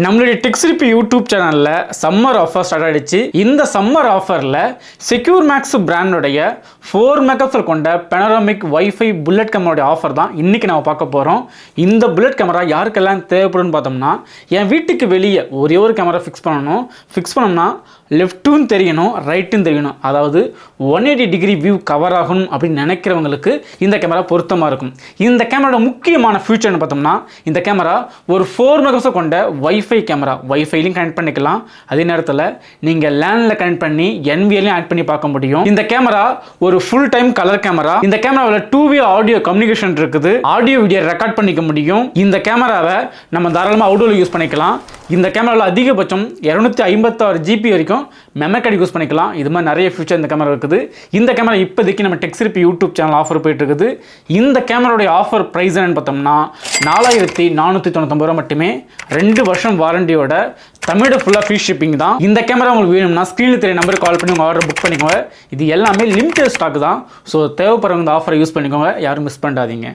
நம்மளுடைய டெக்ஸ்ரிப்பி யூடியூப் சேனலில் summer offer start ஆகிடுச்சு. இந்த சம்மர் ஆஃபரில் செக்யூர் மேக்ஸ் பிராண்டோடைய 4 மெகாபிக்சல் கொண்ட பெனராமிக் வைஃபை புல்லட் கேமராவுடைய ஆஃபர் தான் இன்றைக்கி நம்ம பார்க்க போகிறோம். இந்த புல்லட் கேமரா யாருக்கெல்லாம் தேவைப்படுன்னு பார்த்தோம்னா, என் வீட்டுக்கு வெளியே ஒரே ஒரு கேமரா ஃபிக்ஸ் பண்ணோம்னா லெஃப்ட்டும் தெரியணும் ரைட்டும் தெரியணும், அதாவது 180 டிகிரி வியூ கவர் ஆகணும் அப்படின்னு நினைக்கிறவங்களுக்கு இந்த கேமரா பொருத்தமாக இருக்கும். இந்த கேமராவோட முக்கியமான ஃபியூச்சர்னு பார்த்தோம்னா, இந்த கேமரா ஒரு 4 மெகாபிக்சல் கொண்ட வைஃபை கேமரா, வைஃபைலையும் கனெக்ட் பண்ணிக்கலாம். அதே நேரத்தில் நீங்கள் லேண்டில் கனெக்ட் பண்ணி NVLையும் ஆட் பண்ணி பார்க்க முடியும். இந்த கேமரா ஒரு ஃபுல் டைம் கலர் கேமரா. இந்த கேமராவில் 2-வே ஆடியோ கம்யூனிகேஷன் இருக்குது. ஆடியோ வீடியோ ரெக்கார்ட் பண்ணிக்க முடியும். இந்த கேமராவை நம்ம தாராளமாக அவுட்டோரில் யூஸ் பண்ணிக்கலாம். இந்த கேமராவில் அதிகபட்சம் 256 GB வரைக்கும் மெமரி கார்டு யூஸ் பண்ணிக்கலாம். இது மாதிரி நிறைய ஃபியூச்சர் இந்த கேமரா இருக்குது. இந்த கேமரா இப்போதைக்கு நம்ம டெக்ஸ்ரிப்பி யூடியூப் சேனல் ஆஃபர் போயிட்டு இருக்குது. இந்த கேமராவுடைய ஆஃபர் ப்ரைஸ் என்னன்னு பார்த்தோம்னா 4499 ரூபா மட்டுமே. 2 வருஷம் வாரண்டியோட, தமிழ் ஃபுல்லாக ஃப்ரீ ஷிப்பிங் தான். இந்த கேமரா உங்களுக்கு வேணும்னா ஸ்க்ரீனில் தெரிய நம்பருக்கு கால் பண்ணி உங்கள் ஆர்டர் புக் பண்ணிக்கோங்க. இது எல்லாமே லிமிடெட் ஸ்டாக் தான். ஸோ தேவைப்படுறவங்க இந்த ஆஃபரை யூஸ் பண்ணிக்கோங்க, யாரும் மிஸ் பண்ணாதீங்க.